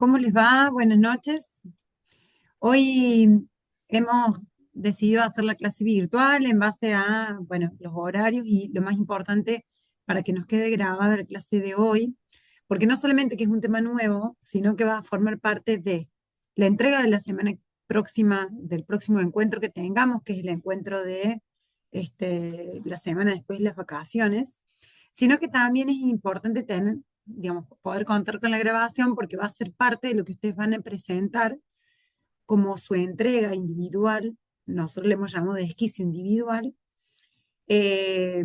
¿Cómo les va? Buenas noches. Hoy hemos decidido hacer la clase virtual en base a, bueno, los horarios y lo más importante para que nos quede grabada la clase de hoy, porque no solamente que es un tema nuevo, sino que va a formar parte de la entrega de la semana próxima, del próximo encuentro que tengamos, que es el encuentro de la semana después de las vacaciones, sino que también es importante tener, digamos, poder contar con la grabación porque va a ser parte de lo que ustedes van a presentar como su entrega individual, nosotros le hemos llamado de esquizo individual, eh,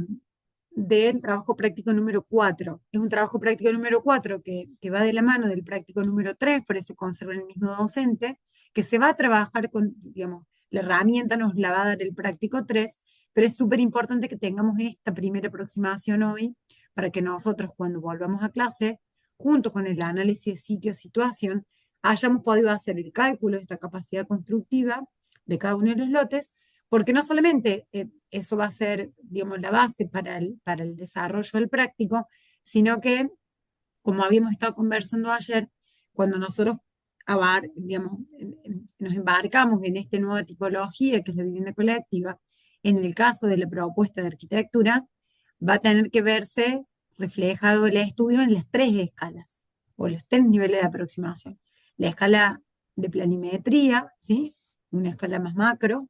del trabajo práctico número 4. Es un trabajo práctico número 4 que va de la mano del práctico número 3, por eso conserva el mismo docente, que se va a trabajar con, digamos, la herramienta nos la va a dar el práctico 3, pero es súper importante que tengamos esta primera aproximación hoy para que nosotros cuando volvamos a clase, junto con el análisis de sitio-situación, hayamos podido hacer el cálculo de esta capacidad constructiva de cada uno de los lotes, porque no solamente eso va a ser, digamos, la base para el desarrollo del práctico, sino que, como habíamos estado conversando ayer, cuando nosotros digamos, nos embarcamos en esta nueva tipología que es la vivienda colectiva, en el caso de la propuesta de arquitectura, va a tener que verse reflejado el estudio en las tres escalas, o los tres niveles de aproximación. La escala de planimetría, ¿sí? Una escala más macro,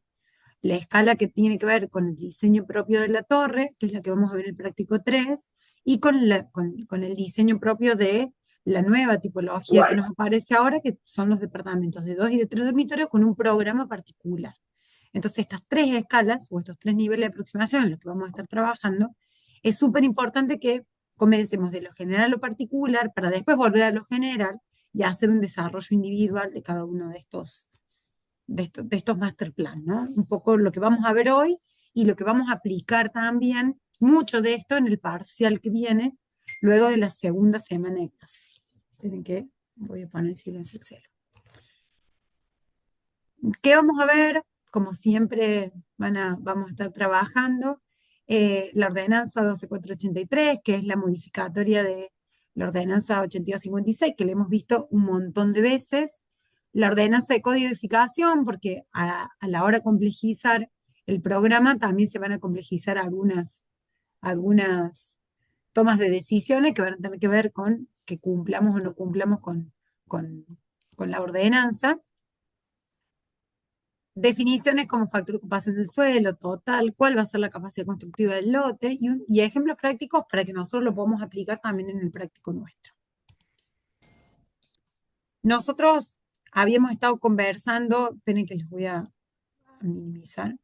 la escala que tiene que ver con el diseño propio de la torre, que es la que vamos a ver en el práctico 3, y con el diseño propio de la nueva tipología que nos aparece ahora, que son los departamentos de 2 y de 3 dormitorios con un programa particular. Entonces, estas tres escalas o estos tres niveles de aproximación en los que vamos a estar trabajando, es súper importante que comencemos de lo general a lo particular para después volver a lo general y hacer un desarrollo individual de cada uno de estos master plan, ¿no? Un poco lo que vamos a ver hoy y lo que vamos a aplicar también, mucho de esto en el parcial que viene, luego de la segunda semana de clases. Esperen que voy a poner en silencio el celo. ¿Qué vamos a ver? Como siempre vamos a estar trabajando la ordenanza 12483, que es la modificatoria de la ordenanza 8256, que la hemos visto un montón de veces. La ordenanza de codificación, porque a la hora de complejizar el programa también se van a complejizar algunas tomas de decisiones que van a tener que ver con que cumplamos o no cumplamos con, con la ordenanza. Definiciones como factor de ocupación del suelo, total, cuál va a ser la capacidad constructiva del lote y ejemplos prácticos para que nosotros lo podamos aplicar también en el práctico nuestro. Nosotros habíamos estado conversando, esperen que les voy a minimizar.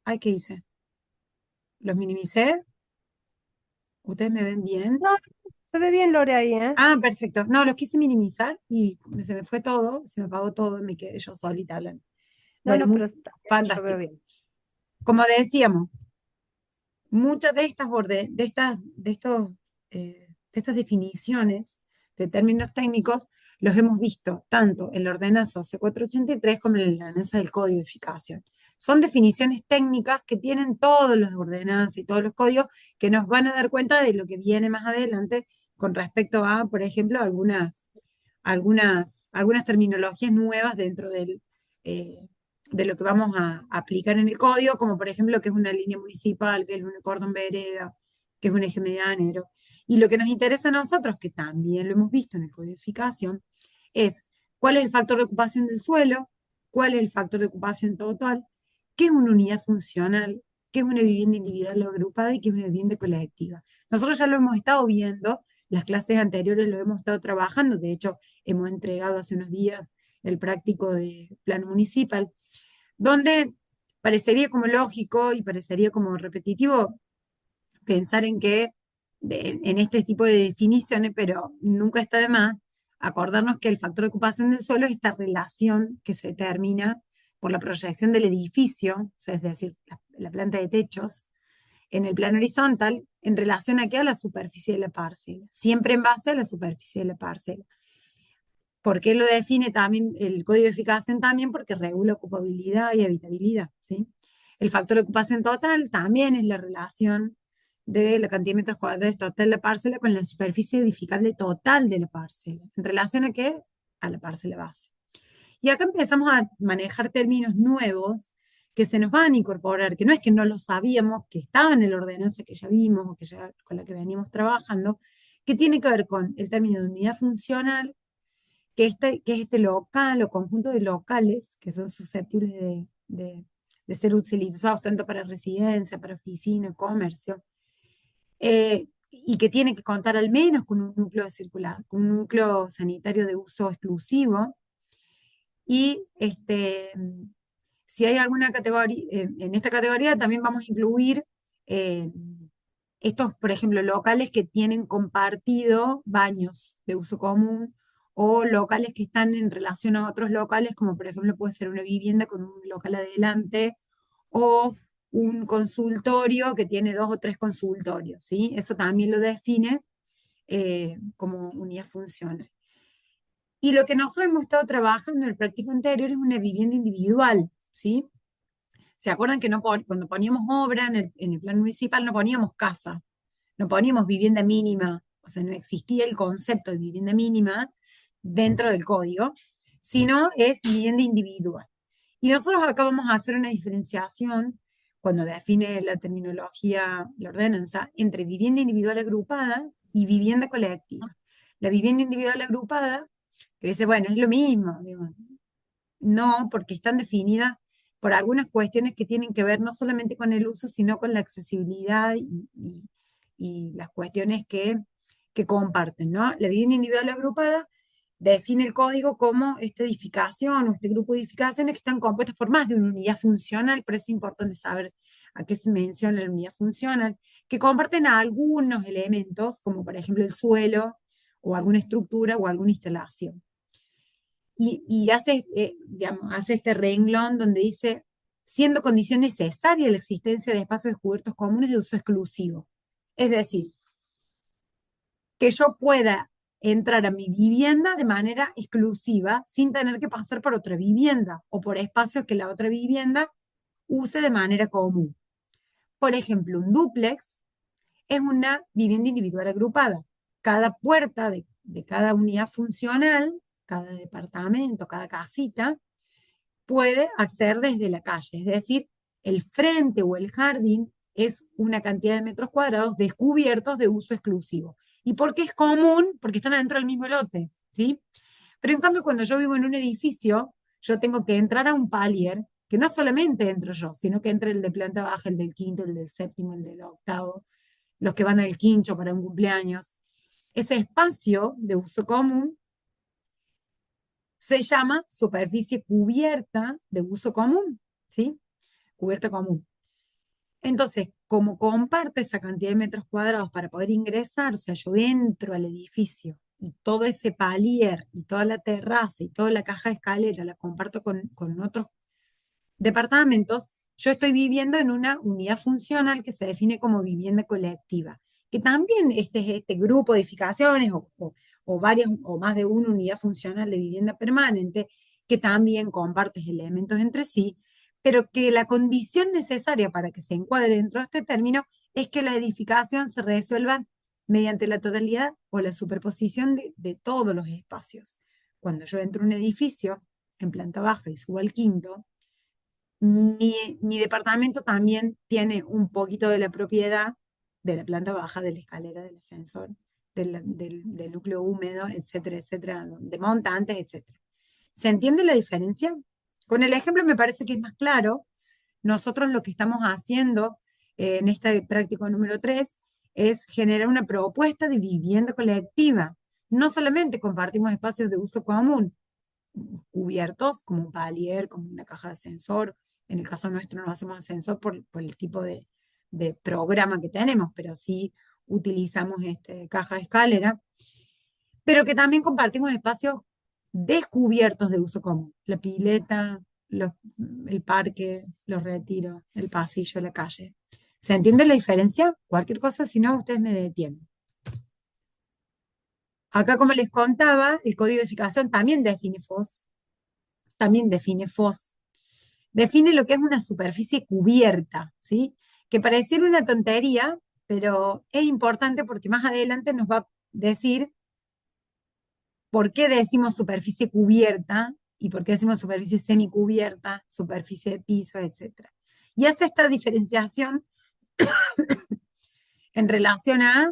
Ay, ¿qué hice? ¿Los minimicé? ¿Ustedes me ven bien? No, se ve bien Lore ahí, ¿eh? Ah, perfecto. No, los quise minimizar y se me fue todo, se me apagó todo y me quedé yo solita hablando. No, Bueno, no, pero está bien, yo veo fantástico. bien. Como decíamos, muchas de estas, de estas definiciones de términos técnicos los hemos visto tanto en la ordenanza C483 como en la ordenanza del código de edificación. Son definiciones técnicas que tienen todos los ordenanzas y todos los códigos que nos van a dar cuenta de lo que viene más adelante con respecto a, por ejemplo, algunas terminologías nuevas dentro de lo que vamos a aplicar en el código, como por ejemplo que es una línea municipal, que es un cordón vereda, que es un eje medianero. Y lo que nos interesa a nosotros, que también lo hemos visto en el codificación, es cuál es el factor de ocupación del suelo, cuál es el factor de ocupación total, qué es una unidad funcional, qué es una vivienda individual o agrupada y qué es una vivienda colectiva. Nosotros ya lo hemos estado viendo, las clases anteriores lo hemos estado trabajando, de hecho hemos entregado hace unos días el práctico de plano municipal, donde parecería como lógico y parecería como repetitivo pensar en que en este tipo de definiciones, pero nunca está de más acordarnos que el factor de ocupación del suelo es esta relación que se determina por la proyección del edificio, o sea, es decir, la planta de techos, en el plano horizontal, en relación a qué, a la superficie de la parcela, siempre en base a la superficie de la parcela. ¿Por qué lo define también el código de edificación? También porque regula ocupabilidad y habitabilidad, ¿sí? El factor de ocupación total también es la relación de la cantidad de metros cuadrados total de la parcela con la superficie edificable total de la parcela. ¿En relación a qué? a la parcela base. Y acá empezamos a manejar términos nuevos que se nos van a incorporar, que no es que no lo sabíamos, que estaban en la ordenanza que ya vimos o que ya, con la que veníamos trabajando, que tiene que ver con el término de unidad funcional, que es este local o conjunto de locales que son susceptibles de ser utilizados tanto para residencia, para oficina, comercio, y que tiene que contar al menos con un núcleo de con un núcleo sanitario de uso exclusivo. Y si hay alguna categoría, en esta categoría también vamos a incluir eh, estos, por ejemplo, locales que tienen compartido baños de uso común o locales que están en relación a otros locales, como por ejemplo puede ser una vivienda con un local adelante o un consultorio que tiene 2 o 3 consultorios, ¿sí? Eso también lo define como unidad funcional. Y lo que nosotros hemos estado trabajando en el práctico anterior es una vivienda individual, ¿sí? ¿Se acuerdan que no cuando poníamos obra en el plan municipal no poníamos casa, no poníamos vivienda mínima, o sea, no existía el concepto de vivienda mínima dentro del código, sino es vivienda individual. Y nosotros acá vamos a hacer una diferenciación cuando define la terminología, la ordenanza, entre vivienda individual agrupada y vivienda colectiva. La vivienda individual agrupada, que dice, bueno, es lo mismo, digo, no, porque están definidas por algunas cuestiones que tienen que ver no solamente con el uso, sino con la accesibilidad y las cuestiones que comparten, ¿no? La vivienda individual agrupada define el código como esta edificación o este grupo de edificaciones que están compuestas por más de una unidad funcional, pero es importante saber a qué se menciona la unidad funcional, que comparten algunos elementos, como por ejemplo el suelo o alguna estructura o alguna instalación. Y hace, digamos, hace este renglón donde dice, siendo condición necesaria la existencia de espacios descubiertos comunes de uso exclusivo. Es decir, que yo pueda entrar a mi vivienda de manera exclusiva sin tener que pasar por otra vivienda o por espacios que la otra vivienda use de manera común. Por ejemplo, un dúplex es una vivienda individual agrupada. Cada puerta de cada unidad funcional, cada departamento, cada casita, puede acceder desde la calle. Es decir, el frente o el jardín es una cantidad de metros cuadrados descubiertos de uso exclusivo. ¿Y por qué es común? Porque están adentro del mismo lote, ¿sí? Pero en cambio, cuando yo vivo en un edificio, yo tengo que entrar a un palier, que no solamente entro yo, sino que entra el de planta baja, el del quinto, el del séptimo, el del octavo, los que van al quincho para un cumpleaños. Ese espacio de uso común se llama superficie cubierta de uso común, ¿sí? Cubierta común. Entonces, como comparte esa cantidad de metros cuadrados para poder ingresar, o sea, yo entro al edificio y todo ese palier y toda la terraza y toda la caja de escalera la comparto con otros departamentos, yo estoy viviendo en una unidad funcional que se define como vivienda colectiva, que también este grupo de edificaciones o varias o más de una unidad funcional de vivienda permanente, que también comparten elementos entre sí, pero que la condición necesaria para que se encuadre dentro de este término es que la edificación se resuelva mediante la totalidad o la superposición de todos los espacios. Cuando yo entro a un edificio en planta baja y subo al quinto, mi departamento también tiene un poquito de la propiedad de la planta baja, de la escalera, del ascensor, del núcleo húmedo, etcétera, etcétera, de montantes, etcétera. ¿Se entiende la diferencia? Con el ejemplo me parece que es más claro. Nosotros lo que estamos haciendo en este práctico número 3 es generar una propuesta de vivienda colectiva. No solamente compartimos espacios de uso común, cubiertos, como un palier, como una caja de ascensor. En el caso nuestro no hacemos ascensor por el tipo de programa que tenemos, pero sí utilizamos caja de escalera, pero que también compartimos espacios descubiertos de uso común. La pileta, el parque, los retiros, el pasillo, la calle. ¿Se entiende la diferencia? Cualquier cosa, si no, ustedes me detienen. Acá, como les contaba, el código de edificación también define FOS, también define FOS. Define lo que es una superficie cubierta, ¿sí? Que pareciera una tontería, pero es importante porque más adelante nos va a decir ¿Por qué decimos superficie cubierta? ¿Y por qué decimos superficie semicubierta, superficie de piso, etcétera? Y hace esta diferenciación en relación a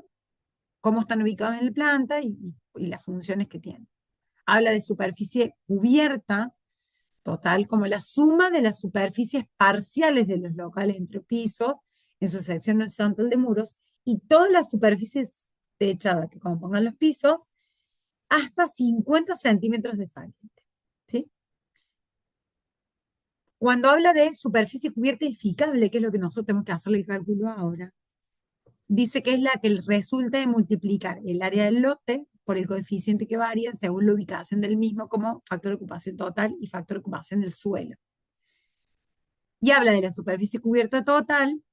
cómo están ubicados en la planta y las funciones que tienen. Habla de superficie cubierta total como la suma de las superficies parciales de los locales entre pisos en su sección horizontal de muros y todas las superficies techadas que compongan los pisos hasta 50 centímetros de saliente. ¿Sí? Cuando habla de superficie cubierta edificable, que es lo que nosotros tenemos que hacerle el cálculo ahora, dice que es la que resulta de multiplicar el área del lote por el coeficiente que varía según la ubicación del mismo como factor de ocupación total y factor de ocupación del suelo. Y habla de la superficie cubierta total,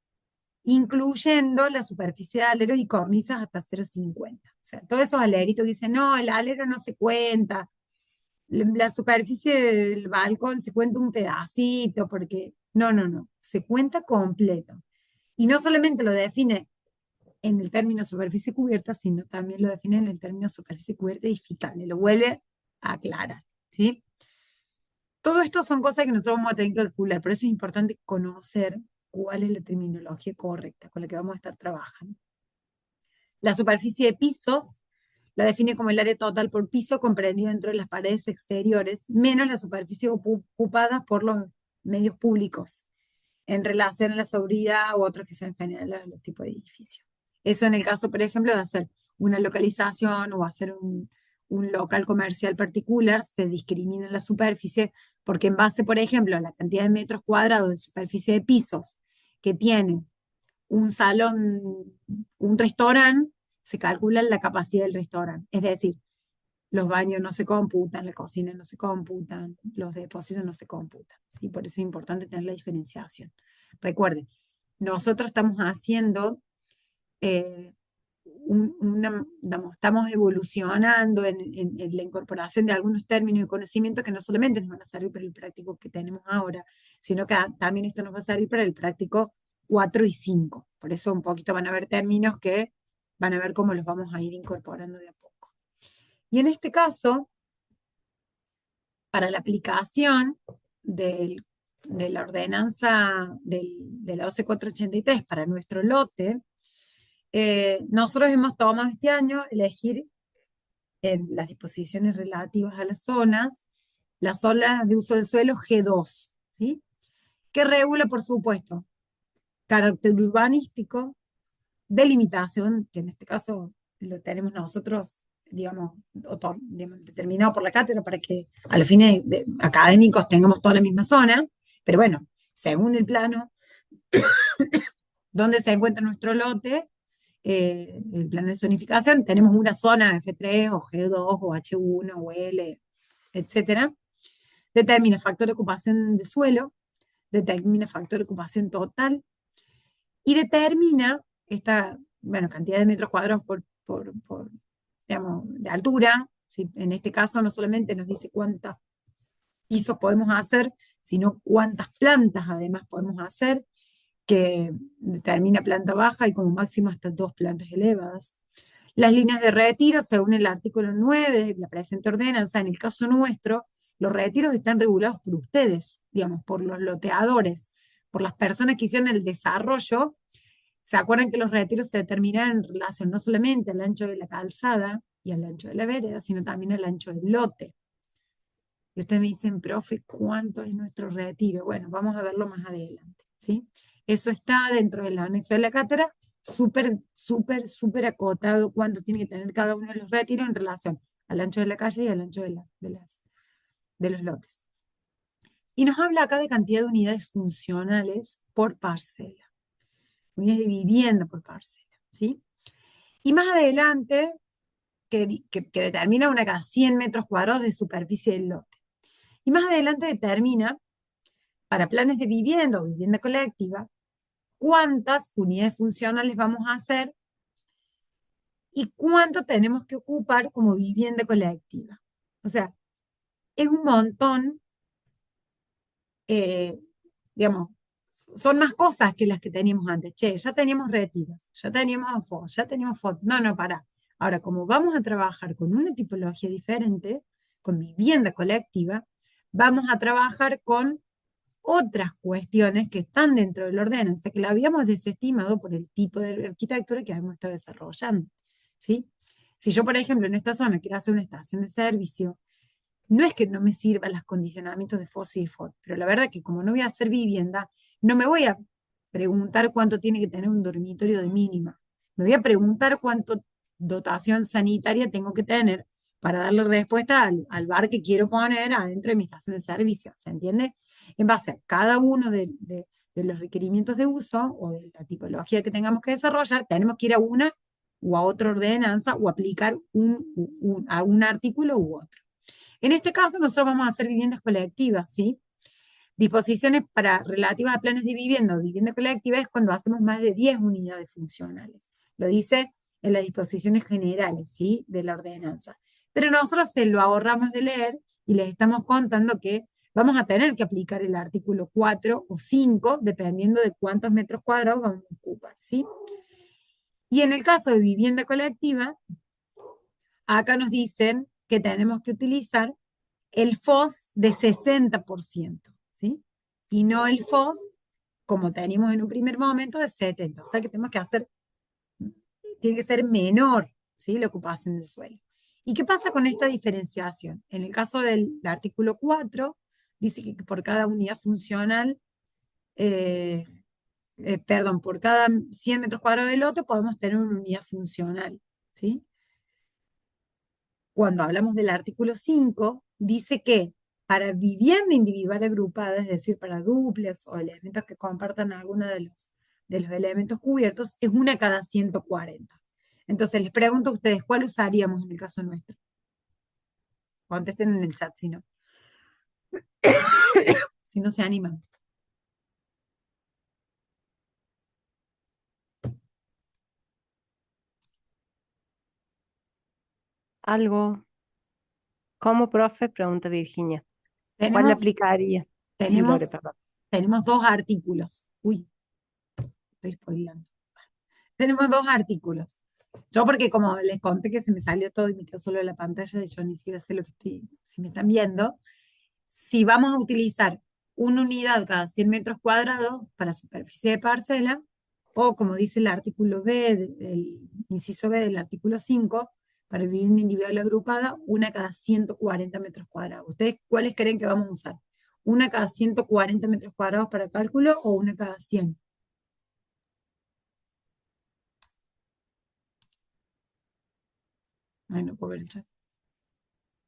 incluyendo la superficie de aleros y cornisas hasta 0,50. O sea, todos esos aleritos que dicen, no, el alero no se cuenta, la superficie del balcón se cuenta un pedacito, porque no, se cuenta completo. Y no solamente lo define en el término superficie cubierta, sino también lo define en el término superficie cubierta edificable, lo vuelve a aclarar, ¿sí? Todo esto son cosas que nosotros vamos a tener que calcular, por eso es importante conocer cuál es la terminología correcta con la que vamos a estar trabajando. La superficie de pisos la define como el área total por piso comprendido dentro de las paredes exteriores, menos la superficie ocupada por los medios públicos en relación a la seguridad u otros que sean generales a los tipos de edificios. Eso en el caso, por ejemplo, de hacer una localización o hacer un local comercial particular, se discrimina la superficie porque en base, por ejemplo, a la cantidad de metros cuadrados de superficie de pisos que tiene un salón, un restaurante, se calcula la capacidad del restaurante. Es decir, los baños no se computan, la cocina no se computan, los depósitos no se computan. ¿Sí? Por eso es importante tener la diferenciación. Recuerden, nosotros estamos haciendo, estamos evolucionando en la incorporación de algunos términos y conocimientos que no solamente nos van a servir para el práctico que tenemos ahora, sino que también esto nos va a servir para el práctico 4 y 5. Por eso un poquito van a haber términos que van a ver cómo los vamos a ir incorporando de a poco. Y en este caso, para la aplicación de la ordenanza de la 12483 para nuestro lote, nosotros hemos tomado este año elegir en las disposiciones relativas a las zonas de uso del suelo G2, ¿sí? Que regula, por supuesto, carácter urbanístico, delimitación, que en este caso lo tenemos nosotros, digamos, determinado por la cátedra para que a los fines académicos tengamos toda la misma zona, pero bueno, según el plano, donde se encuentra nuestro lote, el plan de zonificación, tenemos una zona F3 o G2 o H1 o L, etcétera. Determina factor de ocupación de suelo, determina factor de ocupación total y determina esta, bueno, cantidad de metros cuadrados por digamos, de altura. ¿Sí? En este caso no solamente nos dice cuántos pisos podemos hacer, sino cuántas plantas además podemos hacer, que determina planta baja y como máximo hasta 2 plantas elevadas. Las líneas de retiro, según el artículo 9 de la presente ordenanza, en el caso nuestro, los retiros están regulados por ustedes, digamos, por los loteadores, por las personas que hicieron el desarrollo. ¿Se acuerdan que los retiros se determinan en relación no solamente al ancho de la calzada y al ancho de la vereda, sino también al ancho del lote? Y ustedes me dicen, profe, ¿cuánto es nuestro retiro? Bueno, vamos a verlo más adelante, ¿sí? Eso está dentro del anexo de la cátedra, súper acotado cuánto tiene que tener cada uno de los retiros en relación al ancho de la calle y al ancho de los lotes. Y nos habla acá de cantidad de unidades funcionales por parcela, unidades de vivienda por parcela, ¿sí? Y más adelante, que determina una cada 100 metros cuadrados de superficie del lote. Y más adelante determina, para planes de vivienda o vivienda colectiva, cuántas unidades funcionales vamos a hacer y cuánto tenemos que ocupar como vivienda colectiva. O sea, es un montón, eh, digamos, son más cosas que las que teníamos antes. Che, ya teníamos retiros, ya teníamos fotos, ya teníamos fotos. No, pará. Ahora, como vamos a trabajar con una tipología diferente, con vivienda colectiva, vamos a trabajar con otras cuestiones que están dentro de la ordenanza, que la habíamos desestimado por el tipo de arquitectura que habíamos estado desarrollando, ¿sí? Si yo, por ejemplo, en esta zona quiero hacer una estación de servicio, no es que no me sirvan los condicionamientos de FOS y FOT, pero la verdad que como no voy a hacer vivienda, no me voy a preguntar cuánto tiene que tener un dormitorio de mínima. Me voy a preguntar cuánto dotación sanitaria tengo que tener para darle respuesta al bar que quiero poner adentro de mi estación de servicio. ¿Se entiende? En base a cada uno de los requerimientos de uso o de la tipología que tengamos que desarrollar, tenemos que ir a una o a otra ordenanza o aplicar a un artículo u otro. En este caso, nosotros vamos a hacer viviendas colectivas, ¿sí? Disposiciones para relativas a planes de vivienda o vivienda colectiva es cuando hacemos más de 10 unidades funcionales. Lo dice en las disposiciones generales, ¿sí? De la ordenanza. Pero nosotros se lo ahorramos de leer y les estamos contando que vamos a tener que aplicar el artículo 4 o 5, dependiendo de cuántos metros cuadrados vamos a ocupar, ¿sí? Y en el caso de vivienda colectiva, acá nos dicen que tenemos que utilizar el FOS de 60%, ¿sí? Y no el FOS, como teníamos en un primer momento, de 70%. O sea que tenemos que hacer, tiene que ser menor, ¿sí? La ocupación del suelo. ¿Y qué pasa con esta diferenciación? En el caso del artículo 4, dice que por cada unidad funcional, eh, perdón, por cada 100 metros cuadrados de lote podemos tener una unidad funcional, ¿sí? Cuando hablamos del artículo 5, dice que para vivienda individual agrupada, es decir, para dúplex o elementos que compartan alguno de los elementos cubiertos, es una cada 140. Entonces, les pregunto a ustedes, ¿cuál usaríamos en el caso nuestro? Contesten en el chat, si no. Si no se animan. Algo. ¿Cómo, profe? Pregunta Virginia. ¿Cuál le Tenemos, aplicaría? Sí, Lore, tenemos, perdón. tenemos dos artículos. Uy, estoy spoilando. Tenemos dos artículos. Yo porque como les conté que se me salió todo y me quedó solo la pantalla, yo ni siquiera sé lo que estoy, si me están viendo. Si vamos a utilizar una unidad cada 100 metros cuadrados para superficie de parcela, o como dice el artículo B, el inciso B del artículo 5, para vivienda individual agrupada, una cada 140 metros cuadrados. ¿Ustedes cuáles creen que vamos a usar? ¿Una cada 140 metros cuadrados para cálculo o una cada 100? Ay, no puedo ver el chat.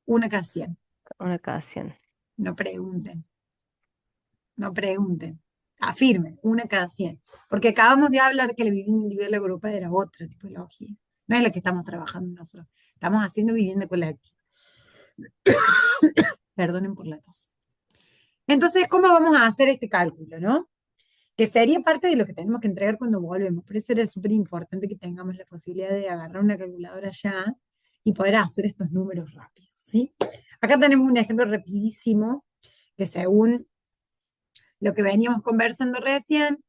Una cada 100. Una ocasión. No pregunten. No pregunten, afirmen, una cada 100. Porque acabamos de hablar que la vivienda individual agrupada era otra tipología. No es la que estamos trabajando nosotros. Estamos haciendo vivienda colectiva. Perdonen por la tos. Entonces, ¿cómo vamos a hacer este cálculo, no? Que sería parte de lo que tenemos que entregar cuando volvemos. Por eso era súper importante que tengamos la posibilidad de agarrar una calculadora ya y poder hacer estos números rápidos, ¿sí? Acá tenemos un ejemplo rapidísimo que según lo que veníamos conversando recién,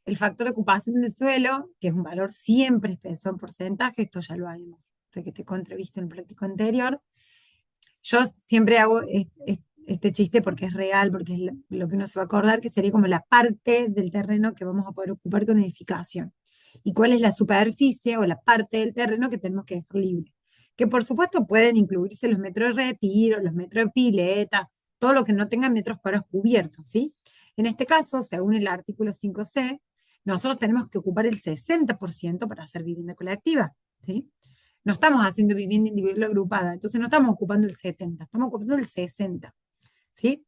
el factor de ocupación del suelo, que es un valor siempre expreso en porcentaje, esto ya lo habíamos entrevisto en el práctico anterior. Yo siempre hago este chiste porque es real, porque es lo que uno se va a acordar, que sería como la parte del terreno que vamos a poder ocupar con edificación. ¿Y cuál es la superficie o la parte del terreno que tenemos que dejar libre? Que por supuesto pueden incluirse los metros de retiro, los metros de pileta, todo lo que no tenga metros cuadrados cubiertos, ¿sí? En este caso, según el artículo 5C, nosotros tenemos que ocupar el 60% para hacer vivienda colectiva, ¿sí? No estamos haciendo vivienda individual agrupada, entonces no estamos ocupando el 70, estamos ocupando el 60, ¿sí?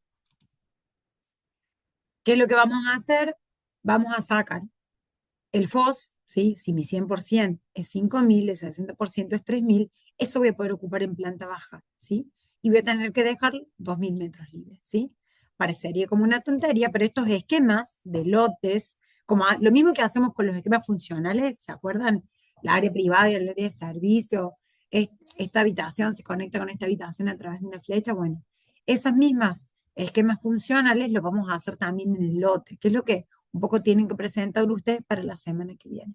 ¿Qué es lo que vamos a hacer? Vamos a sacar el FOS, ¿sí? Si mi 100% es 5.000, el 60% es 3.000, eso voy a poder ocupar en planta baja, ¿sí? Y voy a tener que dejar 2.000 metros libres, ¿sí? Parecería como una tontería, pero estos esquemas de lotes, como lo mismo que hacemos con los esquemas funcionales, ¿se acuerdan? La área privada y el área de servicio, esta habitación se conecta con esta habitación a través de una flecha, bueno, esas mismas esquemas funcionales los vamos a hacer también en el lote, que es lo que un poco tienen que presentar ustedes para la semana que viene.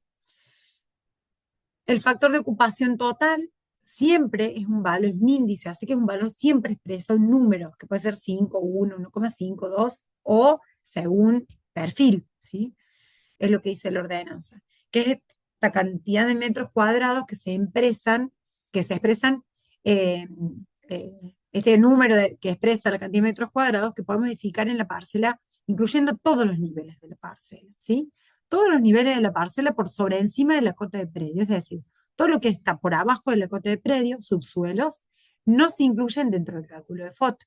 El factor de ocupación total siempre es un valor, es un índice, así que es un valor siempre expresado en números, que puede ser 5, 1, 1,5, 2, o según perfil, ¿sí? Es lo que dice la ordenanza, que es esta cantidad de metros cuadrados que se expresan, eh, este número que expresa la cantidad de metros cuadrados que podemos edificar en la parcela, incluyendo todos los niveles de la parcela, ¿sí? Todos los niveles de la parcela por sobre encima de la cota de predio, es decir, todo lo que está por abajo de la cota de predio, subsuelos, no se incluyen dentro del cálculo de FOT.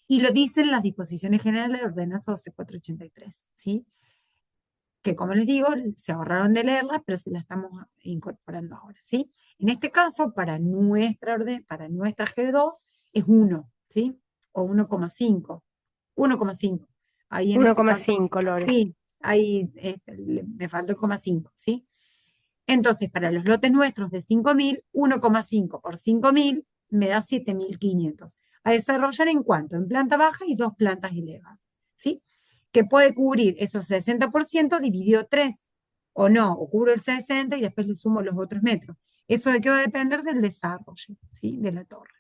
Y lo dicen las disposiciones generales de la ordenanza 12483, ¿sí? Que como les digo, se ahorraron de leerla, pero se la estamos incorporando ahora, ¿sí? En este caso, para nuestra G2 es 1, ¿sí? O 1,5. 1,5. Ahí en Uno este coma caso, cinco Lore. sí, ahí me faltó el 0,5, ¿sí? Entonces, para los lotes nuestros de 5.000, 1,5 por 5.000 me da 7.500. A desarrollar en cuánto? En planta baja y dos plantas elevadas, ¿sí? Que puede cubrir esos 60% dividido 3, o no, o cubro el 60 y después le sumo los otros metros. ¿Eso de qué va a depender? Del desarrollo, ¿sí? De la torre.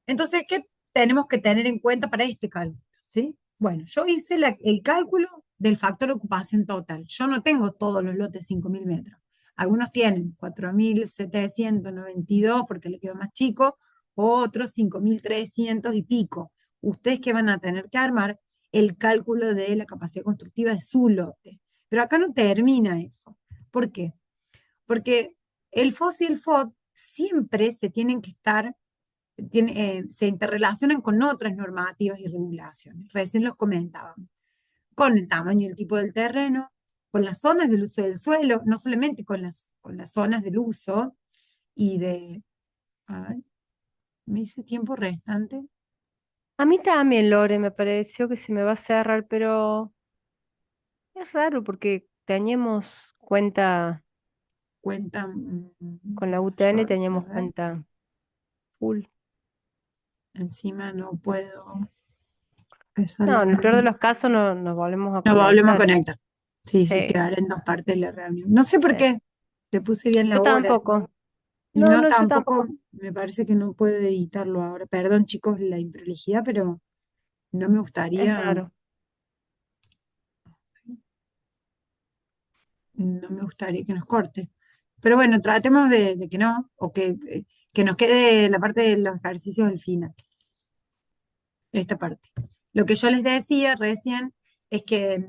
Entonces, ¿qué tenemos que tener en cuenta para este cálculo? ¿Sí? Bueno, yo hice el cálculo del factor de ocupación total. Yo no tengo todos los lotes 5.000 metros. Algunos tienen 4.792 porque le quedó más chico, otros 5.300 y pico. Ustedes que van a tener que armar el cálculo de la capacidad constructiva de su lote. Pero acá no termina eso. ¿Por qué? Porque el FOS y el FOD siempre se tienen que estar se interrelacionan con otras normativas y regulaciones. Recién los comentábamos, con el tamaño y el tipo del terreno, con las zonas del uso del suelo, no solamente con las zonas del uso y de... A ver, me hice tiempo restante. A mí también, Lore, me pareció que se me va a cerrar, pero es raro porque teníamos cuenta Cuenta con la UTN, mayor, a teníamos ver, cuenta full. encima no puedo... Esa No, la en el peor de los casos no, nos volvemos a nos volvemos a conectar. conectar. Sí, sí, Sí, quedar en dos partes de la reunión. No sé por sí. qué, le puse bien Yo la hora. tampoco. Y No, no, no, yo tampoco, tampoco. me parece que no puedo editarlo ahora. Perdón, chicos, la improlijidad, pero no me Es gustaría, raro. no me gustaría que nos corte. Pero bueno, tratemos de que no, o que nos quede la parte de los ejercicios al final, esta parte. Lo que yo les decía recién es que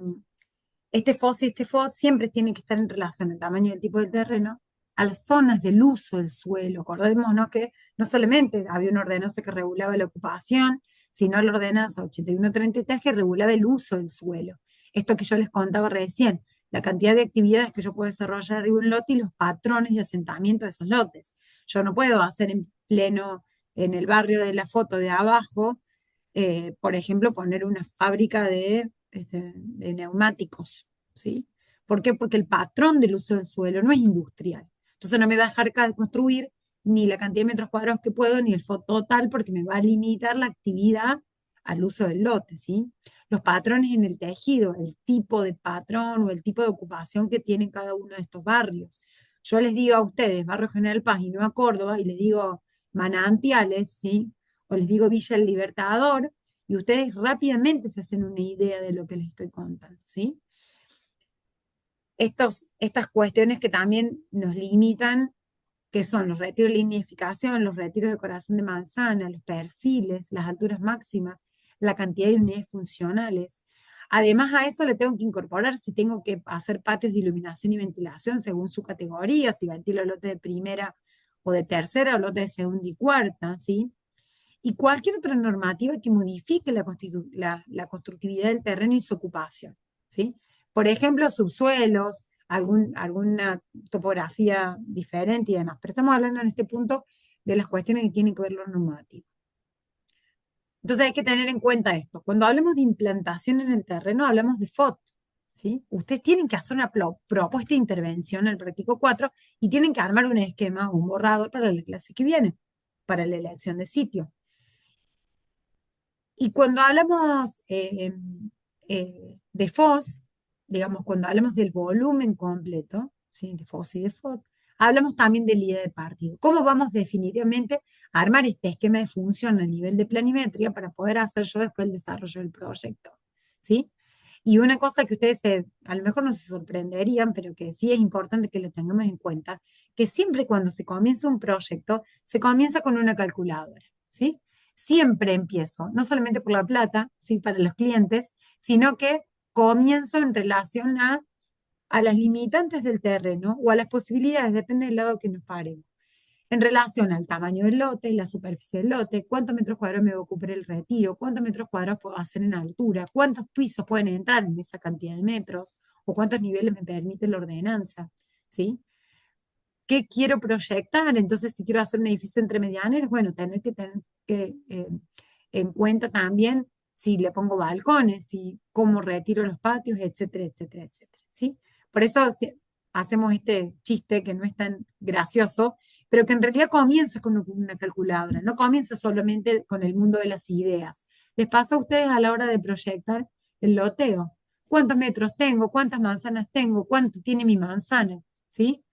este FOS y este FOS siempre tienen que estar en relación al tamaño y el tipo del terreno, a las zonas del uso del suelo. Acordémonos que no solamente había una ordenanza que regulaba la ocupación, sino la ordenanza 8133 que regulaba el uso del suelo. Esto que yo les contaba recién, la cantidad de actividades que yo puedo desarrollar arriba de un lote y los patrones de asentamiento de esos lotes. Yo no puedo hacer en pleno, en el barrio de la foto de abajo, por ejemplo, poner una fábrica de neumáticos, ¿sí? ¿Por qué? Porque el patrón del uso del suelo no es industrial. Entonces no me va a dejar construir ni la cantidad de metros cuadrados que puedo, ni el total, porque me va a limitar la actividad al uso del lote, ¿sí? Los patrones en el tejido, el tipo de patrón o el tipo de ocupación que tiene cada uno de estos barrios. Yo les digo a ustedes, Barrio General Paz y no a Córdoba, y les digo manantiales, ¿sí? O les digo Villa El Libertador, y ustedes rápidamente se hacen una idea de lo que les estoy contando, ¿sí? Estas cuestiones que también nos limitan, que son los retiros de lignificación, los retiros de corazón de manzana, los perfiles, las alturas máximas, la cantidad de unidades funcionales. Además a eso le tengo que incorporar si tengo que hacer patios de iluminación y ventilación según su categoría, si ventilo lote de primera o de tercera o lote de segunda y cuarta, ¿sí? Y cualquier otra normativa que modifique la constructividad del terreno y su ocupación, ¿sí? Por ejemplo, subsuelos, alguna topografía diferente y demás. Pero estamos hablando en este punto de las cuestiones que tienen que ver lo normativo. Entonces hay que tener en cuenta esto. Cuando hablamos de implantación en el terreno, hablamos de FOT, ¿sí? Ustedes tienen que hacer una propuesta de intervención al práctico 4 y tienen que armar un esquema, un borrador para la clase que viene, para la elección de sitio. Y cuando hablamos de FOS, digamos, cuando hablamos del volumen completo, ¿sí? De FOS y de FOD. Hablamos también de la idea de partido. ¿Cómo vamos definitivamente a armar este esquema de función a nivel de planimetría para poder hacer yo después el desarrollo del proyecto? ¿Sí? Y una cosa que ustedes a lo mejor no se sorprenderían, pero que sí es importante que lo tengamos en cuenta, que siempre cuando se comienza un proyecto, se comienza con una calculadora, ¿sí? Siempre empiezo, no solamente por la plata, ¿sí? Para los clientes, sino que comienzo en relación a las limitantes del terreno o a las posibilidades, depende del lado que nos paremos. En relación al tamaño del lote, la superficie del lote, cuántos metros cuadrados me va a ocupar el retiro, cuántos metros cuadrados puedo hacer en altura, cuántos pisos pueden entrar en esa cantidad de metros, o cuántos niveles me permite la ordenanza, ¿sí? ¿Qué quiero proyectar? Entonces, si quiero hacer un edificio entre medianeras, bueno, tener que en cuenta también si le pongo balcones, si cómo retiro los patios, etcétera, etcétera, etcétera, ¿sí? Por eso hacemos este chiste que no es tan gracioso, pero que en realidad comienza con una calculadora, no comienza solamente con el mundo de las ideas. ¿Les pasa a ustedes a la hora de proyectar el loteo? ¿Cuántos metros tengo? ¿Cuántas manzanas tengo? ¿Cuánto tiene mi manzana? ¿Sí?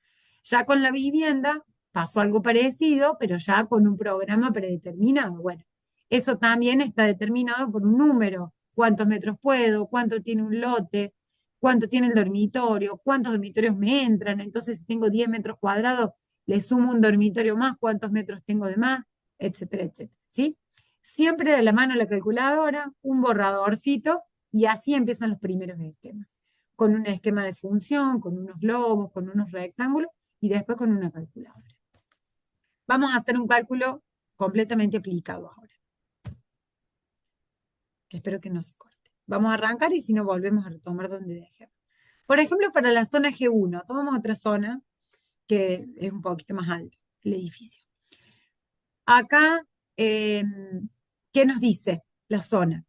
Ya con la vivienda pasó algo parecido, pero ya con un programa predeterminado. Bueno, eso también está determinado por un número. ¿Cuántos metros puedo? ¿Cuánto tiene un lote? ¿Cuánto tiene el dormitorio? ¿Cuántos dormitorios me entran? Entonces, si tengo 10 metros cuadrados, le sumo un dormitorio más, ¿cuántos metros tengo de más? Etcétera, etcétera. ¿Sí? Siempre de la mano la calculadora, un borradorcito, y así empiezan los primeros esquemas. Con un esquema de función, con unos globos, con unos rectángulos, y después con una calculadora. Vamos a hacer un cálculo completamente aplicado ahora, que espero que no se corte. Vamos a arrancar y si no volvemos a retomar donde dejemos. Por ejemplo, para la zona G1, tomamos otra zona que es un poquito más alta, el edificio. Acá, eh, ¿qué nos dice la zona?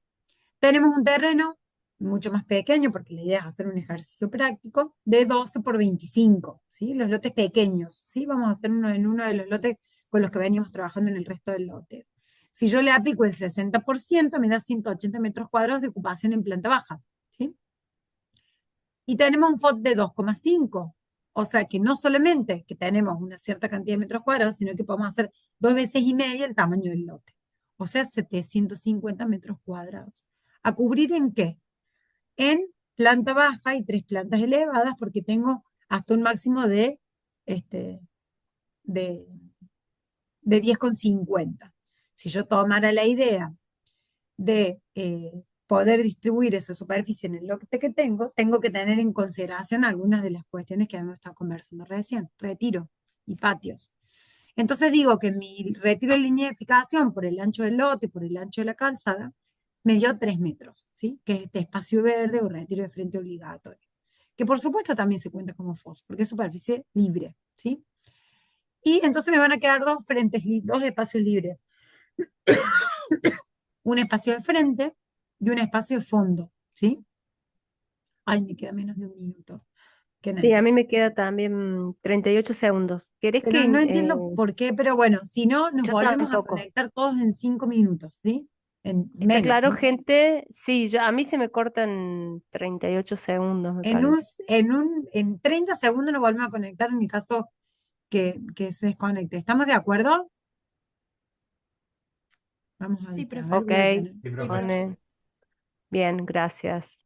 Tenemos un terreno mucho más pequeño, porque la idea es hacer un ejercicio práctico, de 12 por 25, ¿sí? Los lotes pequeños, ¿sí? Vamos a hacer uno en uno de los lotes con los que venimos trabajando en el resto del lote. Si yo le aplico el 60%, me da 180 metros cuadrados de ocupación en planta baja, ¿sí? Y tenemos un FOT de 2,5, o sea que no solamente que tenemos una cierta cantidad de metros cuadrados, sino que podemos hacer 2 veces y media el tamaño del lote, o sea, 750 metros cuadrados. ¿A cubrir en qué? En planta baja y 3 plantas elevadas, porque tengo hasta un máximo este, de, de 10,50. Si yo tomara la idea de poder distribuir esa superficie en el lote que tengo que tener en consideración algunas de las cuestiones que hemos estado conversando recién, retiro y patios. Entonces digo que mi retiro de lineaficación por el ancho del lote, por el ancho de la calzada, me dio 3 metros, ¿sí? Que es este espacio verde o retiro de frente obligatorio. Que por supuesto también se cuenta como FOS, porque es superficie libre, ¿sí? Y entonces me van a quedar dos espacios libres. Un espacio de frente y un espacio de fondo, ¿sí? Ay, me queda menos de un minuto. Qué Sí, a nervio. mí me queda también 38 segundos. ¿Querés Pero que no entiendo por qué, pero bueno, si no, nos yo volvemos a tampoco? conectar todos en 5 minutos, ¿sí? En ¿Está menos, claro, ¿no? gente? Sí, a mí se me cortan 38 segundos, me En, un, parece. en 30 segundos nos volvemos a conectar en el caso que se desconecte. ¿Estamos de acuerdo? Vamos a Sí, a ver, profe. Ok, voy a tener. Sí, profe. pone. Bien, gracias.